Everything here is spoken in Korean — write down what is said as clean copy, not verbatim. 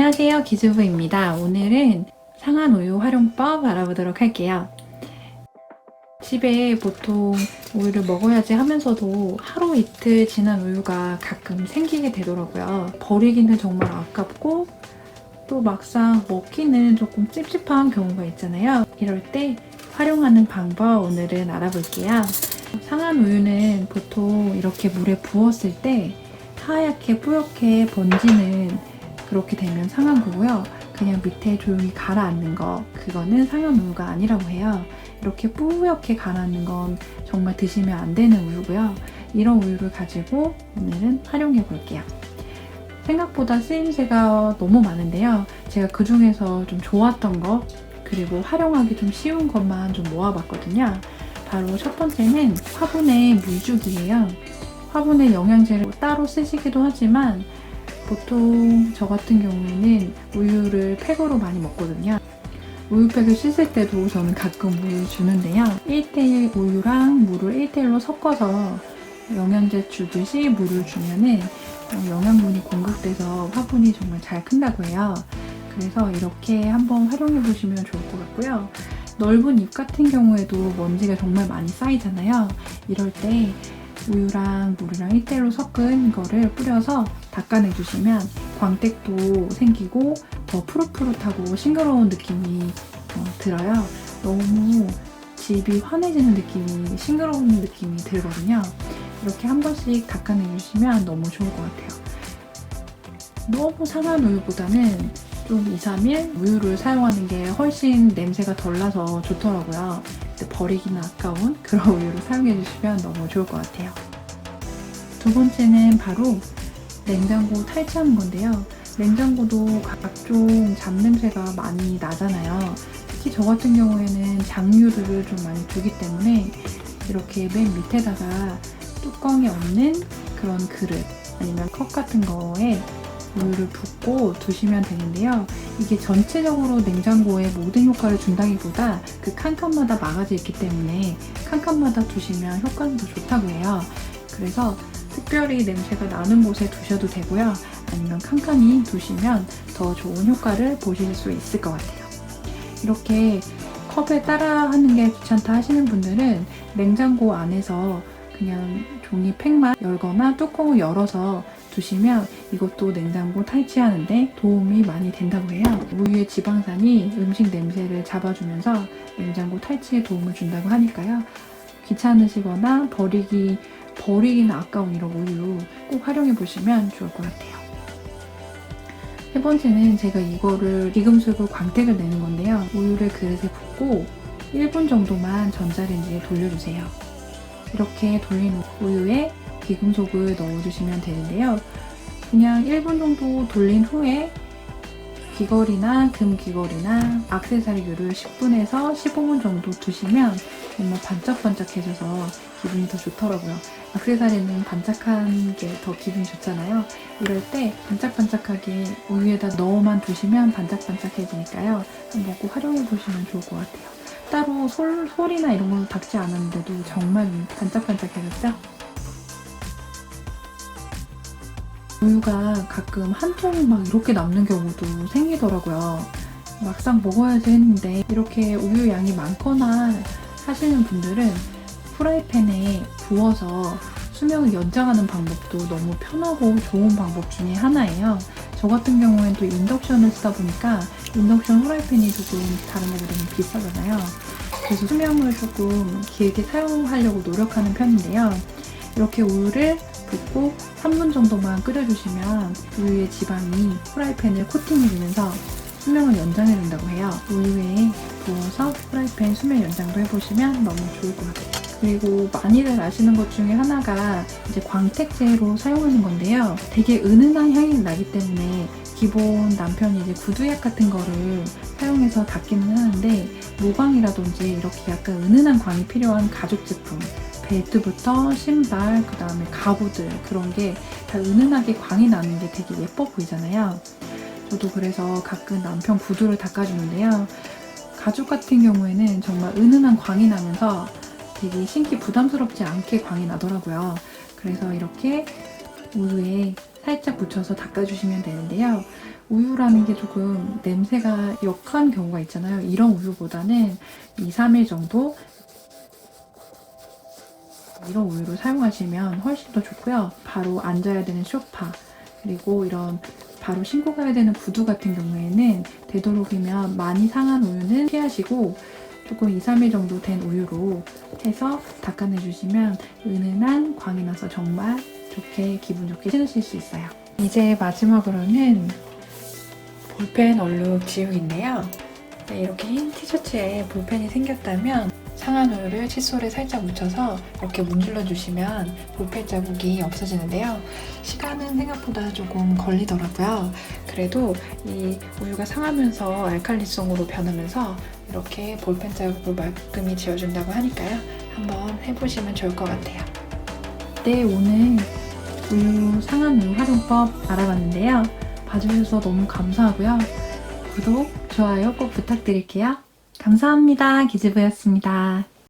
안녕하세요, 기주부입니다. 오늘은 상한우유 활용법 알아보도록 할게요. 집에 보통 우유를 먹어야지 하면서도 하루 이틀 지난 우유가 가끔 생기게 되더라고요. 버리기는 정말 아깝고 또 막상 먹기는 조금 찝찝한 경우가 있잖아요. 이럴 때 활용하는 방법 오늘은 알아볼게요. 상한우유는 보통 이렇게 물에 부었을 때 하얗게 뿌옇게 번지는, 그렇게 되면 상한 거고요. 그냥 밑에 조용히 가라앉는 거, 그거는 상한 우유가 아니라고 해요. 이렇게 뿌옇게 가라앉는 건 정말 드시면 안 되는 우유고요. 이런 우유를 가지고 오늘은 활용해 볼게요. 생각보다 쓰임새가 너무 많은데요. 제가 그 중에서 좀 좋았던 거, 그리고 활용하기 좀 쉬운 것만 좀 모아봤거든요. 바로 첫 번째는 화분의 물주기예요. 화분에 영양제를 따로 쓰시기도 하지만 보통 저 같은 경우에는 우유를 팩으로 많이 먹거든요. 우유팩을 씻을 때도 저는 가끔 우유 주는데요. 1대1 우유랑 물을 1대1로 섞어서 영양제 주듯이 물을 주면은 영양분이 공급돼서 화분이 정말 잘 큰다고 해요. 그래서 이렇게 한번 활용해 보시면 좋을 것 같고요. 넓은 잎 같은 경우에도 먼지가 정말 많이 쌓이잖아요. 이럴 때 우유랑 물이랑 1대1로 섞은 거를 뿌려서 닦아내주시면 광택도 생기고 더 푸릇푸릇하고 싱그러운 느낌이 들어요. 너무 집이 환해지는 느낌이, 싱그러운 느낌이 들거든요. 이렇게 한 번씩 닦아내주시면 너무 좋을 것 같아요. 너무 상한 우유보다는 좀 2, 3일 우유를 사용하는 게 훨씬 냄새가 덜 나서 좋더라고요. 버리기는 아까운 그런 우유를 사용해 주시면 너무 좋을 것 같아요. 두 번째는 바로 냉장고 탈취하는 건데요. 냉장고도 각종 잡냄새가 많이 나잖아요. 특히 저 같은 경우에는 장류를 좀 많이 두기 때문에 이렇게 맨 밑에다가 뚜껑이 없는 그런 그릇 아니면 컵 같은 거에 우유를 붓고 두시면 되는데요. 이게 전체적으로 냉장고에 모든 효과를 준다기보다 그 칸칸마다 막아져 있기 때문에 칸칸마다 두시면 효과는 더 좋다고 해요. 그래서 특별히 냄새가 나는 곳에 두셔도 되고요. 아니면 칸칸이 두시면 더 좋은 효과를 보실 수 있을 것 같아요. 이렇게 컵에 따라 하는 게 귀찮다 하시는 분들은 냉장고 안에서 그냥 종이팩만 열거나 뚜껑을 열어서 두시면 이것도 냉장고 탈취하는데 도움이 많이 된다고 해요. 우유의 지방산이 음식 냄새를 잡아주면서 냉장고 탈취에 도움을 준다고 하니까요. 귀찮으시거나 버리기는 아까운 이런 우유 꼭 활용해 보시면 좋을 것 같아요. 세 번째는 제가 이거를 기금속으로 광택을 내는 건데요. 우유를 그릇에 붓고 1분 정도만 전자레인지에 돌려주세요. 이렇게 돌린 우유에 기금속을 넣어주시면 되는데요. 그냥 1분 정도 돌린 후에 귀걸이나 금귀걸이나 액세서리류를 10분에서 15분 정도 두시면 정말 반짝반짝해져서 기분이 더 좋더라고요. 액세서리는 반짝한 게 더 기분이 좋잖아요. 이럴 때 반짝반짝하게 우유에다 넣어만 두시면 반짝반짝해지니까요. 한번 꼭 활용해 보시면 좋을 것 같아요. 따로 솔이나 이런 걸로 닦지 않았는데도 정말 반짝반짝해졌죠? 우유가 가끔 한 통이 막 이렇게 남는 경우도 생기더라고요. 막상 먹어야지 했는데 이렇게 우유 양이 많거나 하시는 분들은 프라이팬에 부어서 수명을 연장하는 방법도 너무 편하고 좋은 방법 중에 하나예요. 저 같은 경우에는 또 인덕션을 쓰다 보니까 인덕션 후라이팬이 조금 다른 것보다는 비싸잖아요. 그래서 수명을 조금 길게 사용하려고 노력하는 편인데요. 이렇게 우유를 붓고 3분 정도만 끓여주시면 우유의 지방이 프라이팬을 코팅해주면서 수명을 연장해준다고 해요. 우유에 부어서 프라이팬 수명 연장도 해보시면 너무 좋을 것 같아요. 그리고 많이들 아시는 것 중에 하나가 이제 광택제로 사용하는 건데요. 되게 은은한 향이 나기 때문에 기본 남편이 이제 구두약 같은 거를 사용해서 닦기는 하는데 모광이라든지 이렇게 약간 은은한 광이 필요한 가죽 제품, 벨트부터 신발, 그 다음에 가구들, 그런 게 다 은은하게 광이 나는 게 되게 예뻐 보이잖아요. 저도 그래서 가끔 남편 구두를 닦아주는데요. 가죽 같은 경우에는 정말 은은한 광이 나면서 되게 신기 부담스럽지 않게 광이 나더라고요. 그래서 이렇게 우유에 살짝 묻혀서 닦아주시면 되는데요. 우유라는 게 조금 냄새가 역한 경우가 있잖아요. 이런 우유보다는 2, 3일 정도 이런 우유를 사용하시면 훨씬 더 좋고요. 바로 앉아야 되는 소파, 그리고 이런 바로 신고 가야 되는 구두 같은 경우에는 되도록이면 많이 상한 우유는 피하시고 조금 2, 3일 정도 된 우유로 해서 닦아내주시면 은은한 광이 나서 정말 좋게 기분 좋게 신으실 수 있어요. 이제 마지막으로는 볼펜 얼룩 지우기인데요. 네, 이렇게 흰 티셔츠에 볼펜이 생겼다면 상한 우유를 칫솔에 살짝 묻혀서 이렇게 문질러 주시면 볼펜 자국이 없어지는데요. 시간은 생각보다 조금 걸리더라고요. 그래도 이 우유가 상하면서 알칼리성으로 변하면서 이렇게 볼펜 자국을 말끔히 지워준다고 하니까요. 한번 해보시면 좋을 것 같아요. 네, 오늘 상한 우유 활용법 알아봤는데요. 봐주셔서 너무 감사하고요. 구독, 좋아요 꼭 부탁드릴게요. 감사합니다. 기즈부였습니다.